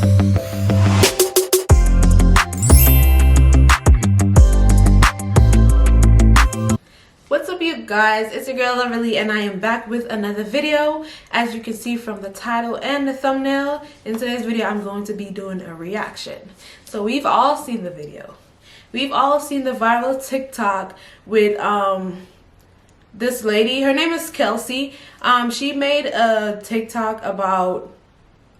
What's up, you guys? It's your girl Loverlee, and I am back with another video. As you can see from the title and the thumbnail, in today's video I'm going to be doing a reaction. So we've all seen the video. We've all seen the viral TikTok with this lady. Her name is Kelsey. She made a TikTok about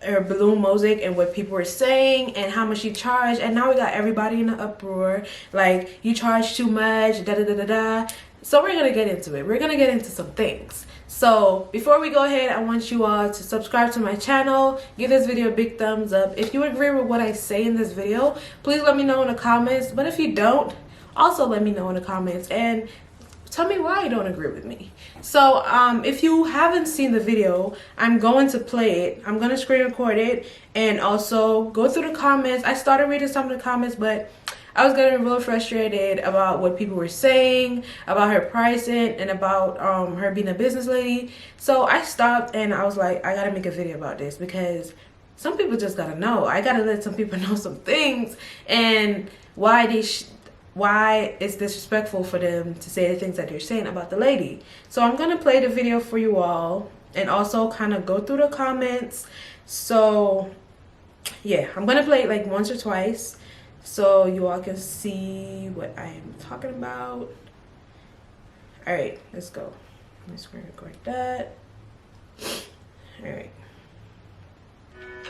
her balloon mosaic and what people were saying and how much she charged, and now we got everybody in an uproar like, you charge too much, da da da da da. So we're gonna get into it. We're gonna get into some things. So before we go ahead, I want you all to subscribe to my channel, give this video a big thumbs up. If you agree with what I say in this video, please let me know in the comments. But if you don't, also let me know in the comments and tell me why you don't agree with me. So if you haven't seen the video, I'm going to play it. I'm going to screen record it and also go through the comments. I started reading some of the comments, but I was getting real frustrated about what people were saying, about her pricing, and about her being a business lady. So I stopped and I was like, I gotta make a video about this because some people just gotta know. I gotta let some people know some things and why it's disrespectful for them to say the things that they're saying about the lady. So I'm gonna play the video for you all and also kind of go through the comments. So yeah, I'm gonna play it like once or twice so you all can see what I am talking about. All right, let's go. Let me screen record that. All right.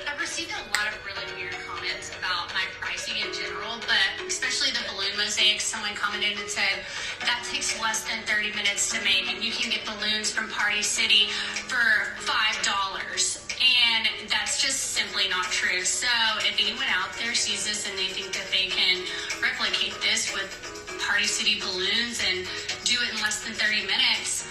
I've received a lot of really weird comments about my pricing in general, but especially the balloon mosaics. Someone commented and said that takes less than 30 minutes to make, and you can get balloons from Party City for $5. And that's just simply not true. So if anyone out there sees this and they think that they can replicate this with Party City balloons and do it in less than 30 minutes,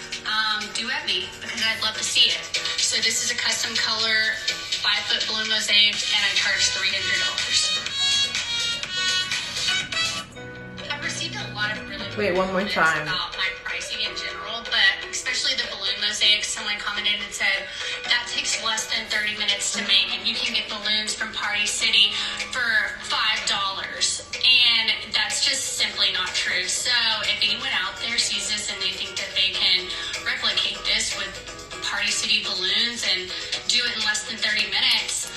do at me, because I'd love to see it. So this is a custom color 5-foot balloon mosaic, and I charge $300. I've received a lot of really Wait, one more time. About my pricing in general, but especially the balloon mosaics. Someone commented and said that takes less than 30 minutes to make, and you can get balloons from Party City for $5. And that's just simply not true. So if anyone out there sees this and they think that they can replicate this with Party City balloons and do it in less than 30 minutes,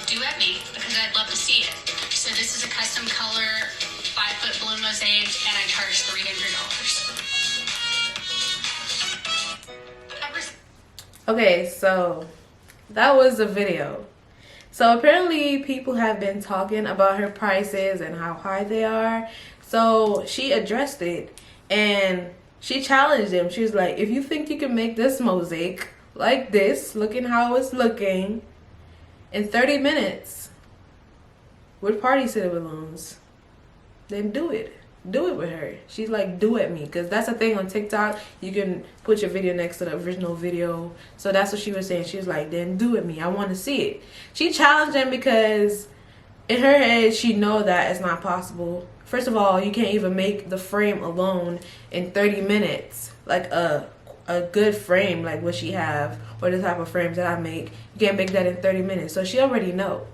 do at me, because I'd love to see it. So this is a custom color 5-foot balloon mosaic, and I charge $300. Okay, so that was the video. So apparently people have been talking about her prices and how high they are. So she addressed it and she challenged them. She was like, if you think you can make this mosaic like this, looking how it's looking, in 30 minutes with Party City balloons, then do it. Do it with her. She's like, do it me, because that's a thing on TikTok. You can put your video next to the original video. So that's what she was saying. She was like, then do it me. I want to see it. She challenged him because in her head she know that it's not possible. First of all, you can't even make the frame alone in 30 minutes. Like a good frame like what she have, or the type of frames that I make, you can't make that in 30 minutes. So she already know.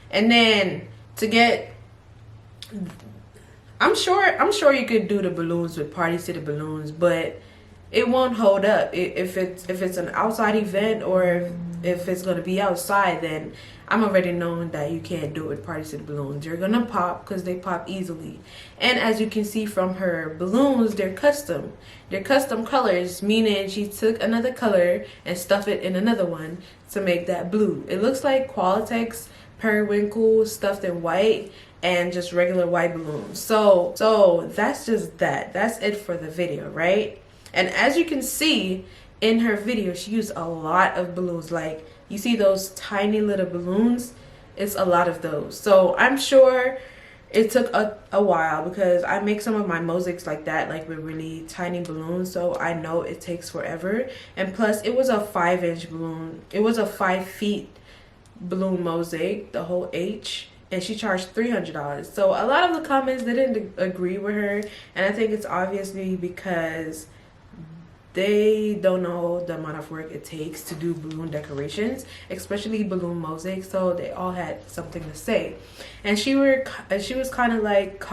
And then to get, I'm sure you could do the balloons with Party City balloons, but it won't hold up. If it's an outside event, or if it's gonna be outside, then I'm already knowing that you can't do it with Party City balloons. You're gonna pop because they pop easily. And as you can see from her balloons, they're custom. They're custom colors, meaning she took another color and stuffed it in another one to make that blue. It looks like Qualitex periwinkle stuffed in white and just regular white balloons. So that's just that. That's it for the video, right? And as you can see in her video, she used a lot of balloons. Like, you see those tiny little balloons? It's a lot of those. So I'm sure it took a while, because I make some of my mosaics like that, like with really tiny balloons, so I know it takes forever. And plus, it was a 5-inch balloon. It was a 5 feet balloon mosaic, the whole H, and she charged $300. So a lot of the comments, they didn't agree with her, and I think it's obviously because they don't know the amount of work it takes to do balloon decorations, especially balloon mosaic. So they all had something to say, and she was kind of like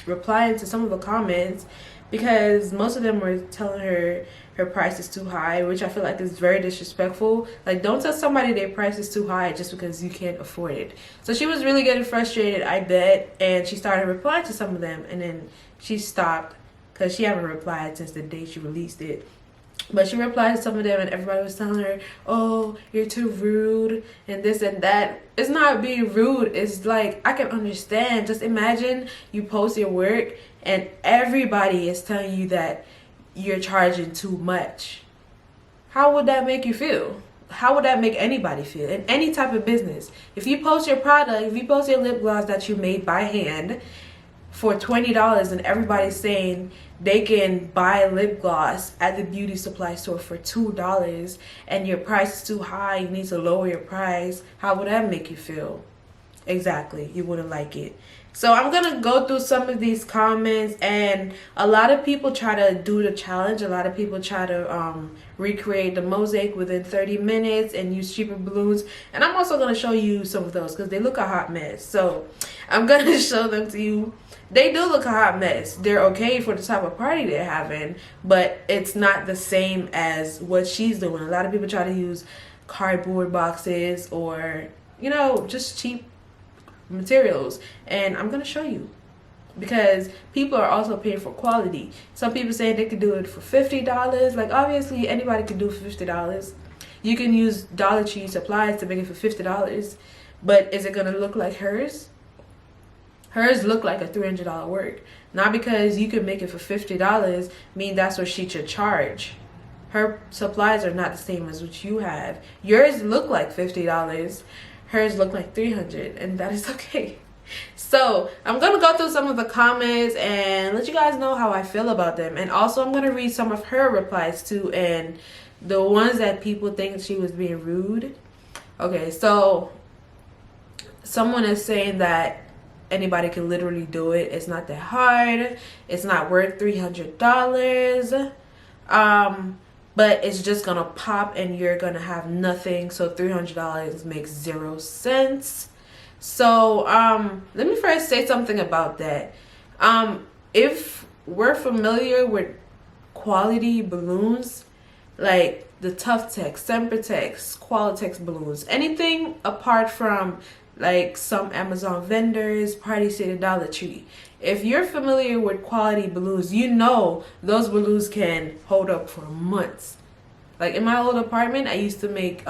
replying to some of the comments, because most of them were telling her price is too high, which I feel like is very disrespectful. Like, don't tell somebody their price is too high just because you can't afford it. So she was really getting frustrated, I bet, and she started replying to some of them, and then she stopped because she haven't replied since the day she released it. But she replied to some of them, and everybody was telling her, oh, you're too rude and this and that. It's not being rude. It's like, I can understand. Just imagine you post your work and everybody is telling you that you're charging too much. How would that make you feel? How would that make anybody feel in any type of business? If you post your product, if you post your lip gloss that you made by hand for $20 and everybody's saying they can buy lip gloss at the beauty supply store for $2 and your price is too high, you need to lower your price, how would that make you feel? Exactly, you wouldn't like it. So I'm gonna go through some of these comments, and a lot of people try to do the challenge. A lot of people try to recreate the mosaic within 30 minutes and use cheaper balloons, and I'm also gonna show you some of those because they look a hot mess. So I'm gonna show them to you. They do look a hot mess. They're okay for the type of party they're having, but it's not the same as what she's doing. A lot of people try to use cardboard boxes or, you know, just cheap materials, and I'm gonna show you because people are also paying for quality. Some people say they could do it for $50. Like, obviously anybody can do it for $50. You can use Dollar Tree supplies to make it for $50, but is it gonna look like hers? Hers look like a $300 work. Not because you can make it for $50 mean that's what she should charge. Her supplies are not the same as what you have. Yours look like $50. Hers look like $300, and that is okay. So I'm gonna go through some of the comments and let you guys know how I feel about them, and also I'm gonna read some of her replies too, and the ones that people think she was being rude. Okay, so someone is saying that anybody can literally do it. It's not that hard. It's not worth $300. But it's just gonna pop and you're gonna have nothing. So $300 makes 0 cents. So let me first say something about that. If we're familiar with quality balloons, like the Tough Tech, Sempertex, Qualitex balloons, anything apart from like some Amazon vendors, Party City, Dollar Tree. If you're familiar with quality balloons, you know those balloons can hold up for months. Like in my old apartment, I used to make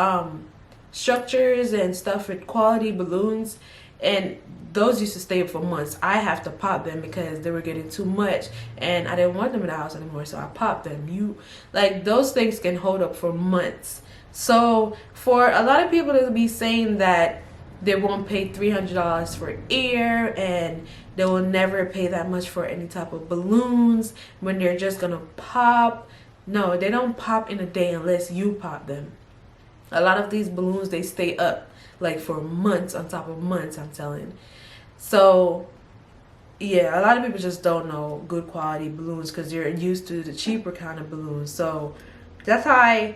structures and stuff with quality balloons, and those used to stay up for months. I have to pop them because they were getting too much and I didn't want them in the house anymore, so I popped them. Like, those things can hold up for months. So for a lot of people to be saying that they won't pay $300 for air and they will never pay that much for any type of balloons when they're just gonna pop. No, they don't pop in a day unless you pop them. A lot of these balloons, they stay up like for months on top of months, I'm telling. So yeah, a lot of people just don't know good quality balloons because they're used to the cheaper kind of balloons. So that's how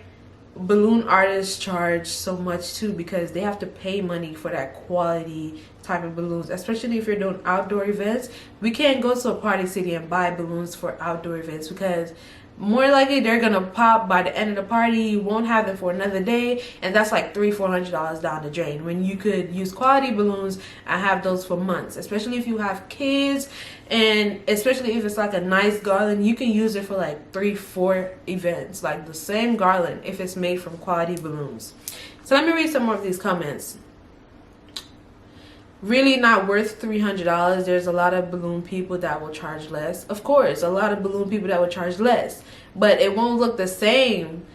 balloon artists charge so much too, because they have to pay money for that quality type of balloons, especially if you're doing outdoor events. We can't go to a Party City and buy balloons for outdoor events because more likely they're gonna pop by the end of the party. You won't have them for another day, and that's like $300-400 down the drain when you could use quality balloons and have those for months. Especially if you have kids, and especially if it's like a nice garland, you can use it for like 3-4 events, like the same garland, if it's made from quality balloons. So let me read some more of these comments. Really not worth $300. There's a lot of balloon people that will charge less. Of course, a lot of balloon people that will charge less, but it won't look the same.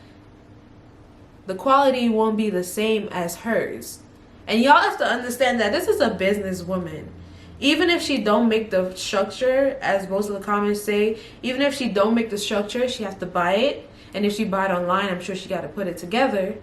The quality won't be the same as hers. And y'all have to understand that this is a businesswoman. Even if she don't make the structure, as most of the comments say, even if she don't make the structure, she has to buy it. And if she buy it online, I'm sure she got to put it together.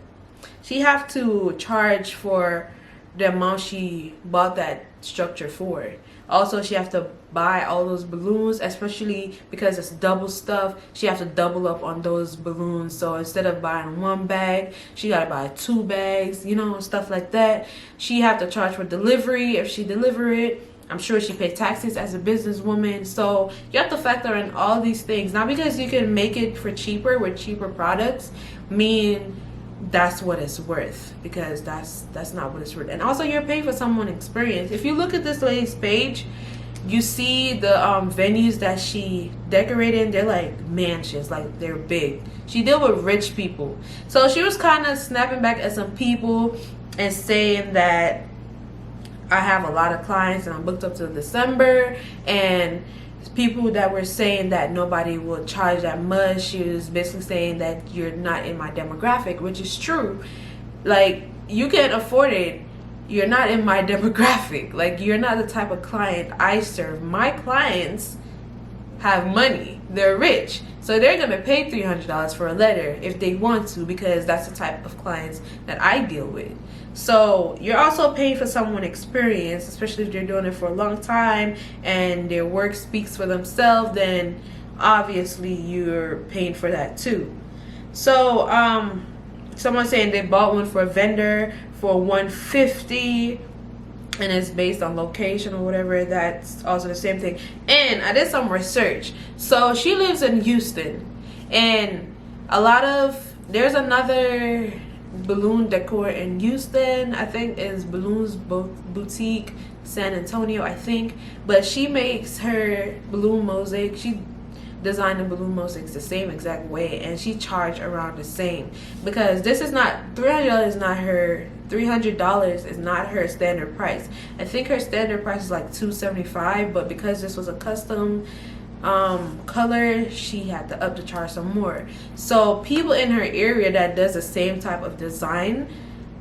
She have to charge for the amount she bought that structure for. Also, she have to buy all those balloons, especially because it's double stuff. She have to double up on those balloons. So instead of buying one bag, she gotta buy 2 bags, you know, stuff like that. She have to charge for delivery if she deliver it. I'm sure she paid taxes as a businesswoman. So you have to factor in all these things. Not because you can make it for cheaper with cheaper products mean that's what it's worth, because that's not what it's worth. And also, you're paying for someone experience. If you look at this lady's page, you see the venues that she decorated. They're like mansions, like they're big. She deal with rich people. So she was kind of snapping back at some people and saying that I have a lot of clients and I'm booked up to December, and people that were saying that nobody will charge that much. She was basically saying that you're not in my demographic, which is true. Like, you can't afford it. You're not in my demographic. Like, you're not the type of client I serve. My clients have money. They're rich. So they're going to pay $300 for a letter if they want to, because that's the type of clients that I deal with. So you're also paying for someone experience, especially if they're doing it for a long time and their work speaks for themselves, then obviously you're paying for that too. So someone's saying they bought one for a vendor for $150, and it's based on location or whatever. That's also the same thing. And I did some research. So she lives in Houston, and there's another balloon decor in Houston. I think is Balloons Boutique San Antonio, I think. But she makes her balloon mosaic. She designed the balloon mosaics the same exact way, and she charged around the same, because this is not $300 is not her standard price. I think her standard price is like $275, but because this was a custom color, she had to up the charge some more. So people in her area that does the same type of design,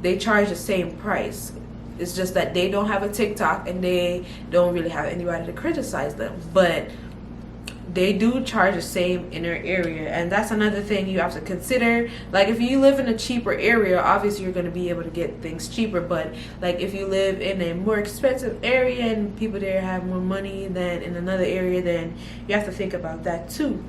they charge the same price. It's just that they don't have a TikTok and they don't really have anybody to criticize them, but they do charge the same in their area. And that's another thing you have to consider. Like, if you live in a cheaper area, obviously you're going to be able to get things cheaper. But like, if you live in a more expensive area and people there have more money than in another area, then you have to think about that too.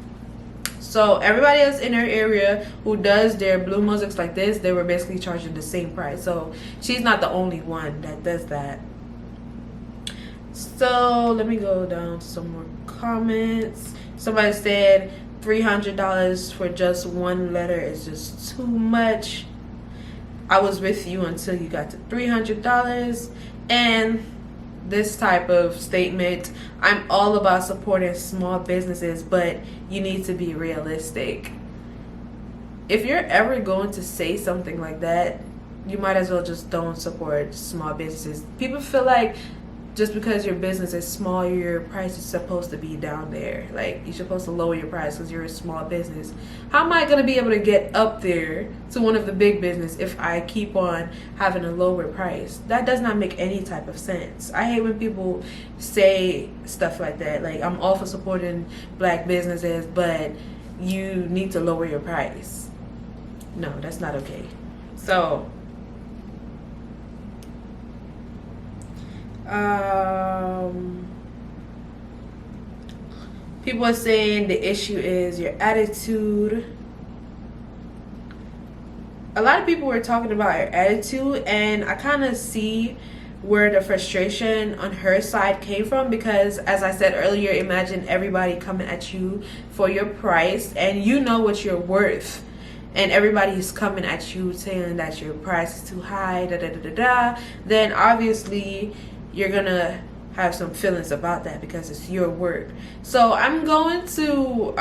So everybody else in her area who does their blue mosaics like this, they were basically charging the same price. So she's not the only one that does that. So let me go down to some more comments. Somebody said $300 for just one letter is just too much. I was with you until you got to $300. And this type of statement, I'm all about supporting small businesses, but you need to be realistic. If you're ever going to say something like that, you might as well just don't support small businesses. People feel like just because your business is small, your price is supposed to be down there. Like, you're supposed to lower your price because you're a small business. How am I going to be able to get up there to one of the big business if I keep on having a lower price? That does not make any type of sense. I hate when people say stuff like that. Like, I'm all for supporting black businesses, but you need to lower your price. No, that's not okay. So people are saying the issue is your attitude. A lot of people were talking about your attitude, and I kind of see where the frustration on her side came from, because as I said earlier, imagine everybody coming at you for your price and you know what you're worth, and everybody's coming at you saying that your price is too high, then obviously you're gonna have some feelings about that because it's your work. So I'm going to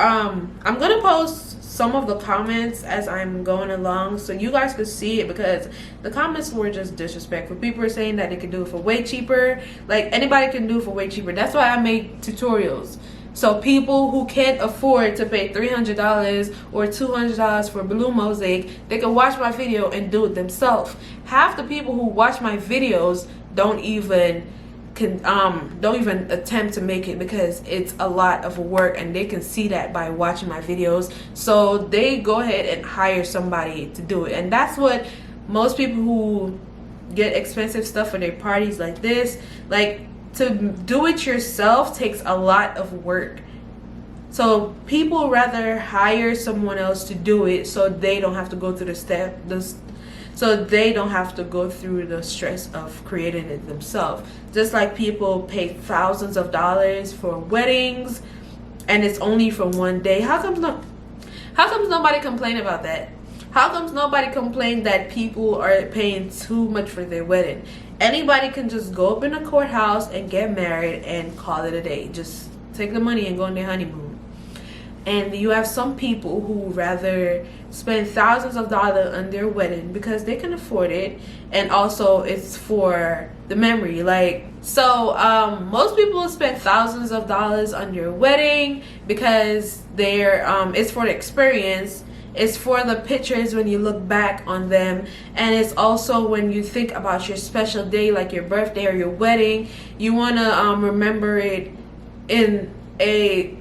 post some of the comments as I'm going along so you guys could see it, because the comments were just disrespectful. People were saying that they could do it for way cheaper. Like, anybody can do it for way cheaper. That's why I make tutorials. So people who can't afford to pay $300 or $200 for balloon mosaic, they can watch my video and do it themselves. Half the people who watch my videos don't even attempt to make it because it's a lot of work, and they can see that by watching my videos. So they go ahead and hire somebody to do it, and that's what most people who get expensive stuff for their parties like this. Like, to do it yourself takes a lot of work. So people rather hire someone else to do it so they don't have to go through so they don't have to go through the stress of creating it themselves. Just like people pay thousands of dollars for weddings and it's only for one day. How comes nobody complain about that? How comes nobody complain that people are paying too much for their wedding? Anybody can just go up in a courthouse and get married and call it a day. Just take the money and go on their honeymoon. And you have some people who rather spend thousands of dollars on their wedding because they can afford it, and also it's for the memory. Like, so most people spend thousands of dollars on your wedding because it's for the experience. It's for the pictures when you look back on them, and it's also when you think about your special day, like your birthday or your wedding. You want to remember it in a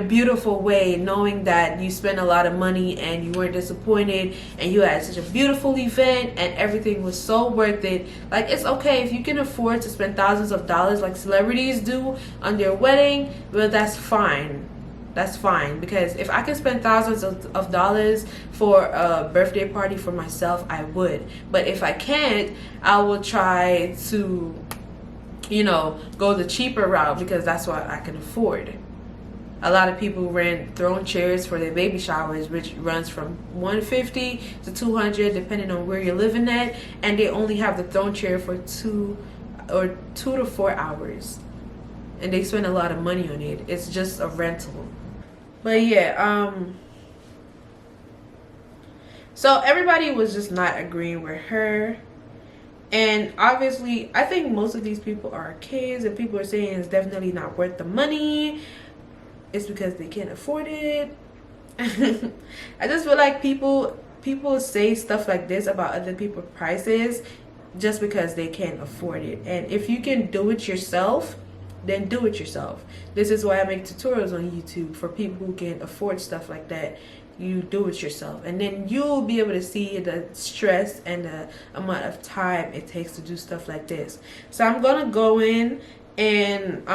beautiful way, knowing that you spent a lot of money and you weren't disappointed and you had such a beautiful event and everything was so worth it. Like, it's okay if you can afford to spend thousands of dollars like celebrities do on their wedding. Well, that's fine. That's fine, because if I can spend thousands of dollars for a birthday party for myself, I would. But if I can't, I will try to, go the cheaper route, because that's what I can afford. A lot of people rent throne chairs for their baby showers, which runs from $150 to $200 depending on where you're living at, and they only have the throne chair for 2 to 4 hours, and they spend a lot of money on it. It's just a rental. But yeah, so everybody was just not agreeing with her. And obviously, I think most of these people are kids, and people are saying it's definitely not worth the money. It's because they can't afford it. I just feel like people say stuff like this about other people's prices just because they can't afford it. And if you can do it yourself, then do it yourself. This is why I make tutorials on YouTube for people who can't afford stuff like that. You do it yourself, and then you'll be able to see the stress and the amount of time it takes to do stuff like this. So I'm gonna go in and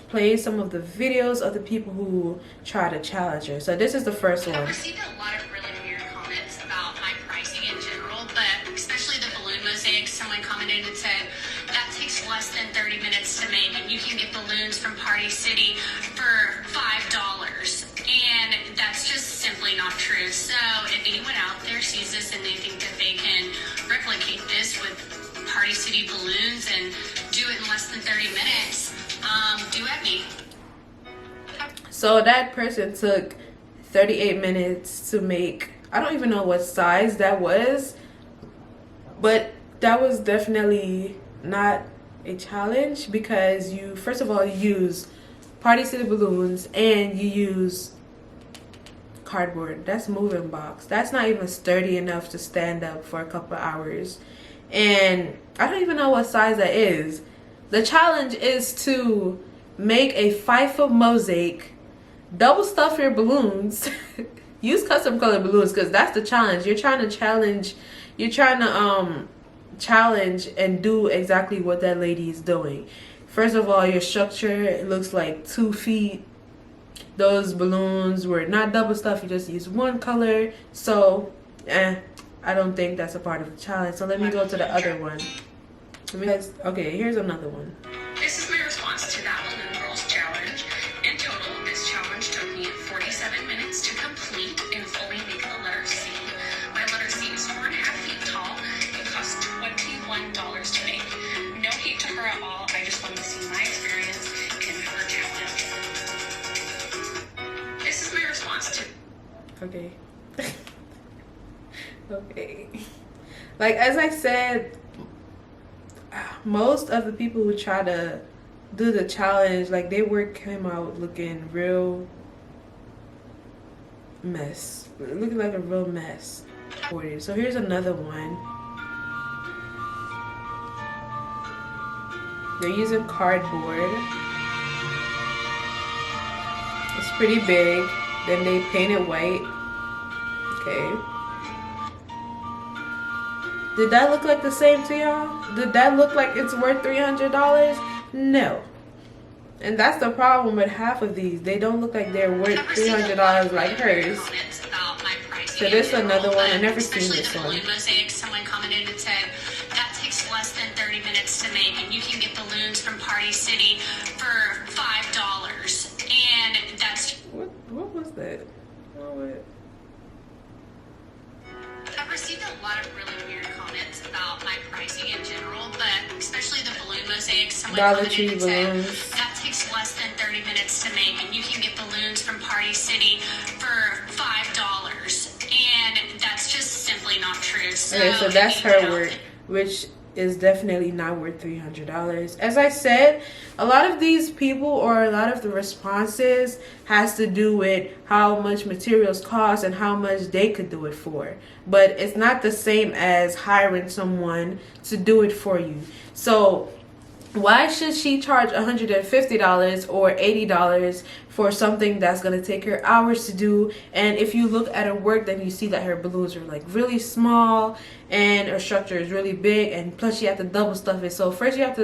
play some of the videos of the people who try to challenge her. So this is the first one. I've received a lot of really weird comments about my pricing in general, but especially the balloon mosaics. Someone commented and said that takes less than 30 minutes to make, and you can get balloons from Party City for $5. And that's just simply not true. So if anyone out there sees this and they think that they can replicate this with Party City balloons and do it in less than 30 minutes, do at me. So that person took 38 minutes to make, I don't even know what size that was, but that was definitely not a challenge, because you, first of all, you use Party City balloons and you use cardboard. That's moving box. That's not even sturdy enough to stand up for a couple hours. And I don't even know what size that is. The challenge is to make a 5-foot mosaic, double stuff your balloons, use custom colored balloons, because that's the challenge. You're trying to challenge and do exactly what that lady is doing. First of all, your structure, it looks like 2 feet. Those balloons were not double stuff, you just used one color. So I don't think that's a part of the challenge. So let me go to the other one. Okay, here's another one. This is my response to that Balloon Girls challenge. In total, this challenge took me 47 minutes to complete and fully make the letter C. My letter C is 4.5 feet tall. It cost $21 to make. No hate to her at all. I just wanted to see my experience in her challenge. This is my response to... Okay. Okay. Like, as I said, most of the people who try to do the challenge, like, their work came out looking real mess. Looking like a real mess. So here's another one. They're using cardboard. It's pretty big. Then they paint it white. Okay. Did that look like the same to y'all? Did that look like it's worth $300? No. And that's the problem with half of these. They don't look like they're worth $300 like hers. So this is another one. I never seen this one. Balloon mosaic. Someone commented and said that takes less than 30 minutes to make, and you can get balloons from Party City for $5. And that's what was that? Oh, wait. I've received a lot of really weird comments about my pricing in general, but especially the balloon mosaic. Someone commented and said that takes less than 30 minutes to make, and you can get balloons from Party City for $5. And that's just simply not true. Okay, so that's her work, which is definitely not worth $300. As I said, a lot of these people or a lot of the responses has to do with how much materials cost and how much they could do it for. But it's not the same as hiring someone to do it for you. So why should she charge $150 or $80 for something that's going to take her hours to do? And if you look at her work, then you see that her balloons are like really small and her structure is really big, and plus you have to double stuff it. So first you have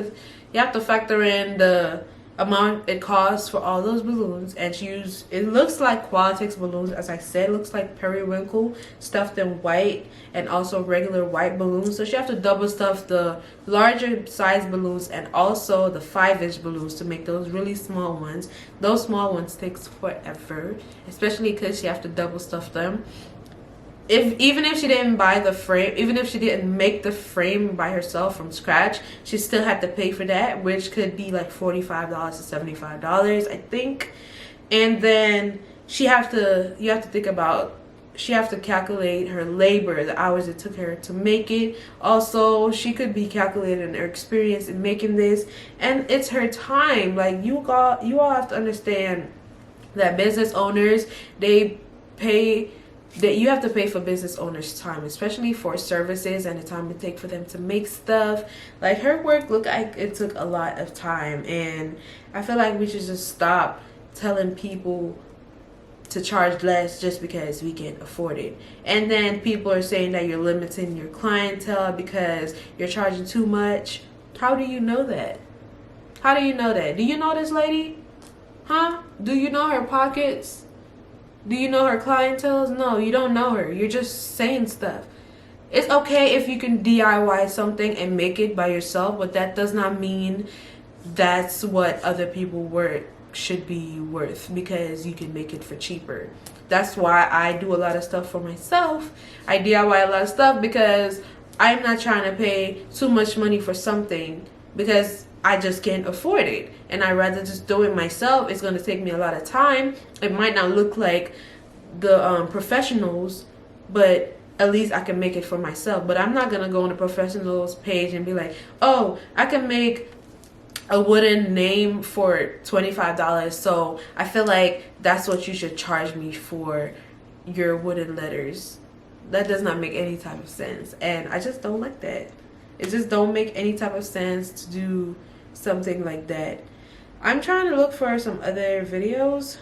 to factor in the amount it costs for all those balloons, and she used, it looks like Qualitex balloons. As I said, it looks like periwinkle stuffed in white and also regular white balloons. So she have to double stuff the larger size balloons and also the 5-inch balloons to make those really small ones. Those small ones takes forever, especially because she have to double stuff them. Even if she didn't buy the frame, even if she didn't make the frame by herself from scratch, she still had to pay for that, which could be like $45 to $75, I think. And then you have to think about, she have to calculate her labor, the hours it took her to make it. Also, she could be calculating her experience in making this, and it's her time. Like you all have to understand that business owners, that you have to pay for business owners' time, especially for services and the time it takes for them to make stuff. Like her work looked like it took a lot of time, and I feel like we should just stop telling people to charge less just because we can't afford it. And then people are saying that you're limiting your clientele because you're charging too much. How do you know that? How do you know that? Do you know this lady? Huh? Do you know her pockets? Do you know her clientele? No, you don't know her. You're just saying stuff. It's okay if you can DIY something and make it by yourself, but that does not mean that's what other people should be worth, because you can make it for cheaper. That's why I do a lot of stuff for myself. I DIY a lot of stuff because I'm not trying to pay too much money for something because I just can't afford it, and I'd rather just do it myself. It's going to take me a lot of time. It might not look like the professionals, but at least I can make it for myself. But I'm not going to go on the professionals page and be like, oh, I can make a wooden name for $25, so I feel like that's what you should charge me for your wooden letters. That does not make any type of sense, and I just don't like that. It just don't make any type of sense to do something like that. I'm trying to look for some other videos.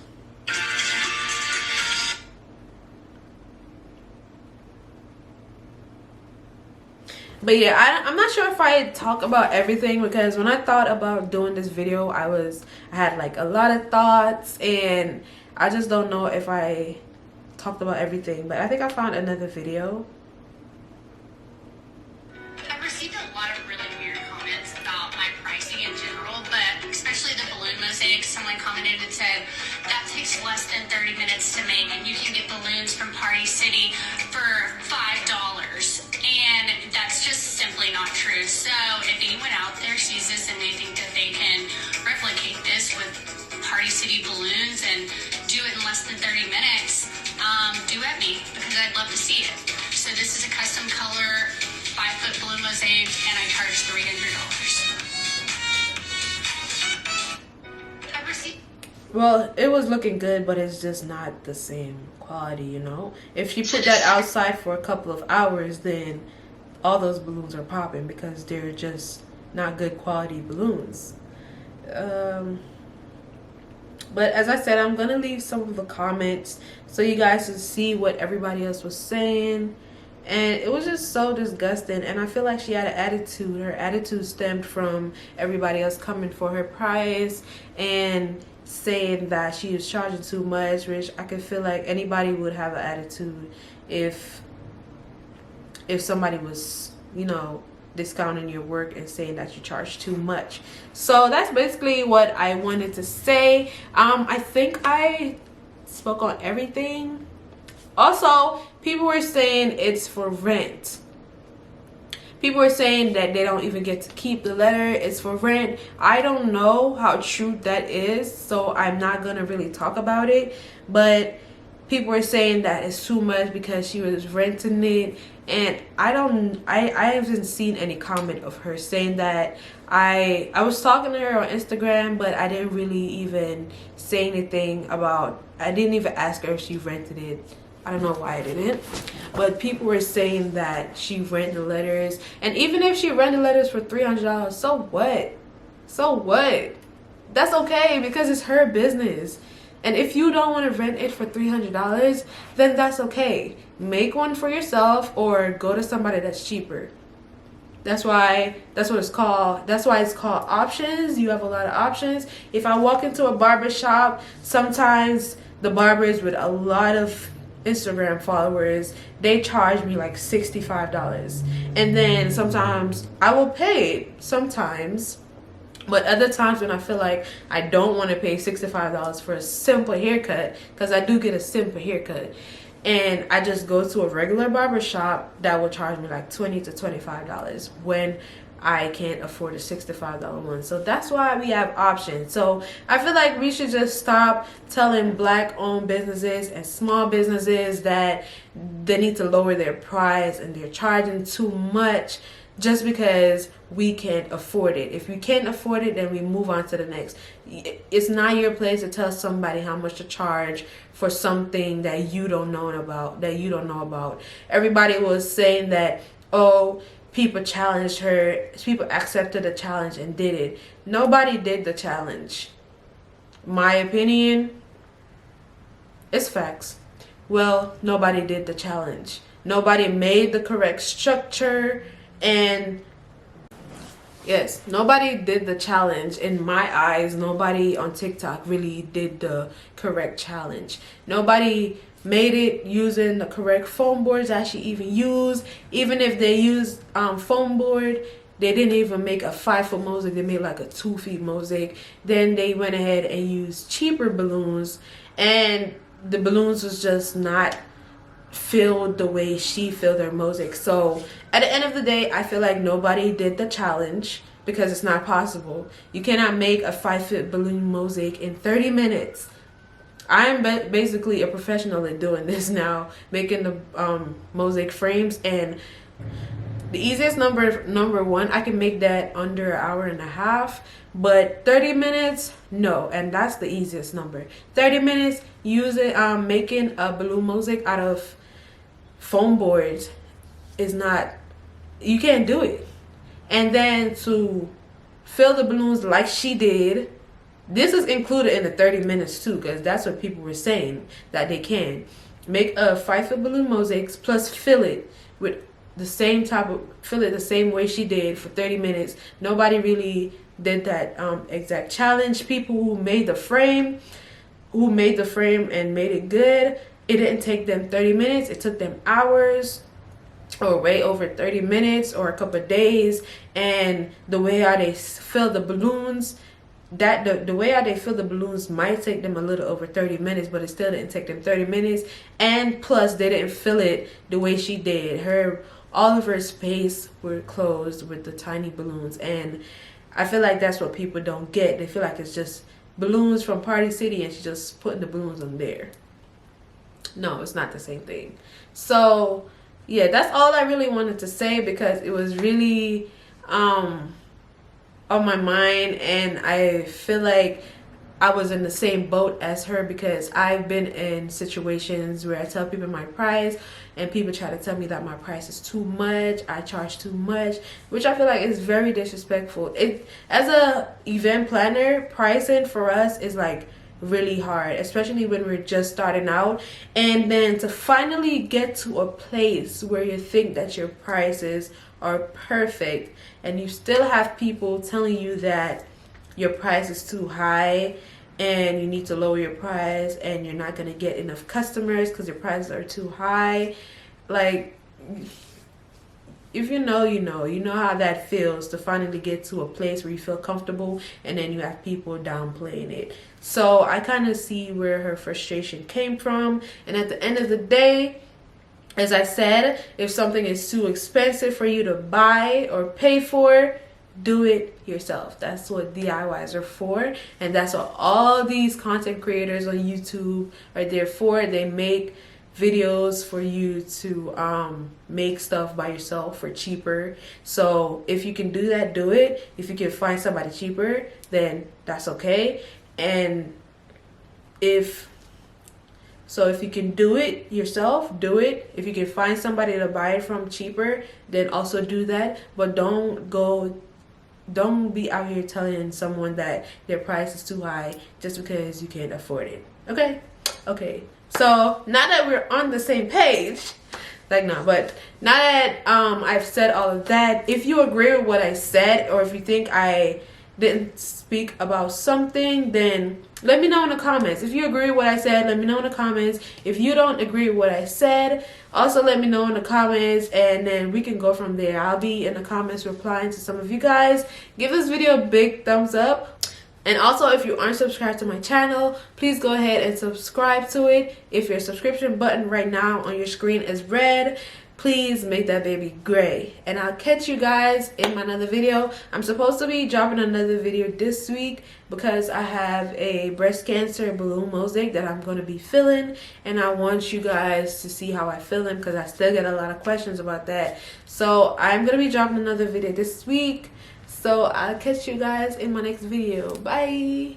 But yeah, I'm not sure if I talk about everything, because when I thought about doing this video, I had like a lot of thoughts, and I just don't know if I talked about everything. But I think I found another video. I've received a lot of really weird comments about my pricing in general, but especially the balloon mosaic. Someone commented and said that takes less than 30 minutes to make, and you can get balloons from Party City for $5. And that's just simply not true. So if anyone out there sees this and they think that they can replicate this with Party City balloons and do it in less than 30 minutes, do at me, because I'd love to see it. So this is a custom color 5-foot balloon mosaic, and I charge $300. Well, it was looking good, but it's just not the same quality, you know? If she put that outside for a couple of hours, then all those balloons are popping, because they're just not good quality balloons. But as I said, I'm going to leave some of the comments so you guys can see what everybody else was saying. and it was just so disgusting. And I feel like she had an attitude. Her attitude stemmed from everybody else coming for her price and saying that she was charging too much, which I could feel like anybody would have an attitude if somebody was, you know, discounting your work and saying that you charge too much. So that's basically what I wanted to say. I think I spoke on everything. Also, people were saying it's for rent. People were saying that they don't even get to keep the letter. It's for rent. I don't know how true that is, so I'm not gonna really talk about it. But people were saying that it's too much because she was renting it, and I haven't seen any comment of her saying that. I was talking to her on Instagram, but I didn't really even say anything about, I didn't even ask her if she rented it. I don't know why I didn't, but people were saying that she rented the letters, and even if she rented letters for $300, so what? So what? That's okay, because it's her business. And if you don't want to rent it for $300, then that's okay. Make one for yourself or go to somebody that's cheaper. That's what it's called. That's why it's called options. You have a lot of options. If I walk into a barber shop, sometimes the barbers with a lot of Instagram followers, they charge me like $65. And then sometimes I will pay it, sometimes. But other times when I feel like I don't want to pay $65 for a simple haircut, because I do get a simple haircut, and I just go to a regular barber shop, that will charge me like $20 to $25 when I can't afford a $65 one. So that's why we have options. So I feel like we should just stop telling black owned businesses and small businesses that they need to lower their price and they're charging too much just because we can't afford it. If we can't afford it, then we move on to the next. It's not your place to tell somebody how much to charge for something that you don't know about. Everybody was saying that, oh, people challenged her, people accepted the challenge and did it. Nobody did the challenge. My opinion, it's facts. Well, nobody did the challenge. Nobody made the correct structure, and yes, nobody did the challenge. In my eyes, nobody on TikTok really did the correct challenge. Nobody made it using the correct foam boards that she even used. Even if they used foam board, they didn't even make a 5-foot mosaic. They made like a 2-foot mosaic. Then they went ahead and used cheaper balloons, and the balloons was just not filled the way she filled her mosaic. So at the end of the day, I feel like nobody did the challenge because it's not possible. You cannot make a 5-foot balloon mosaic in 30 minutes. I'm basically a professional at doing this now, making the mosaic frames, and the easiest number one, I can make that under an hour and a half, but 30 minutes, no. And that's the easiest number. 30 minutes making a balloon mosaic out of foam boards is not, you can't do it. And then to fill the balloons like she did, this is included in the 30 minutes too, because that's what people were saying, that they can make a 5-foot balloon mosaics plus fill it with the same fill it the same way she did for 30 minutes. Nobody really did that exact challenge. People who made the frame and made it good, it didn't take them 30 minutes. It took them hours, or way over 30 minutes, or a couple of days. And the way how they fill the balloons, the way how they fill the balloons might take them a little over 30 minutes, but it still didn't take them 30 minutes. And plus, they didn't fill it the way she did. All of her space were closed with the tiny balloons. And I feel like that's what people don't get. They feel like it's just balloons from Party City and she's just putting the balloons on there. No, it's not the same thing. So yeah, that's all I really wanted to say, because it was really on my mind, and I feel like I was in the same boat as her, because I've been in situations where I tell people my price and people try to tell me that my price is too much, I charge too much, which I feel like is very disrespectful. As a event planner, pricing for us is like really hard, especially when we're just starting out. And then to finally get to a place where you think that your prices are perfect and you still have people telling you that your price is too high and you need to lower your price and you're not going to get enough customers because your prices are too high. Like, if you know how that feels to finally get to a place where you feel comfortable and then you have people downplaying it. So I kind of see where her frustration came from. And at the end of the day, as I said, if something is too expensive for you to buy or pay for, do it yourself. That's what DIYs are for, and that's what all these content creators on YouTube are there for. They make videos for you to make stuff by yourself for cheaper. So if you can do that, do it. If you can find somebody cheaper, then that's okay. And if you can do it yourself, do it. If you can find somebody to buy it from cheaper, then also do that. But don't be out here telling someone that their price is too high just because you can't afford it. Okay. So now that we're on the same page, but now that I've said all of that, if you agree with what I said, or if you think I didn't speak about something, then let me know in the comments. If you agree with what I said, let me know in the comments. If you don't agree with what I said, also let me know in the comments, and then we can go from there. I'll be in the comments replying to some of you guys. Give this video a big thumbs up. And also, if you aren't subscribed to my channel, please go ahead and subscribe to it. If your subscription button right now on your screen is red, please make that baby gray. And I'll catch you guys in my another video. I'm supposed to be dropping another video this week because I have a breast cancer balloon mosaic that I'm going to be filling, and I want you guys to see how I fill them because I still get a lot of questions about that. So I'm going to be dropping another video this week. So I'll catch you guys in my next video. Bye.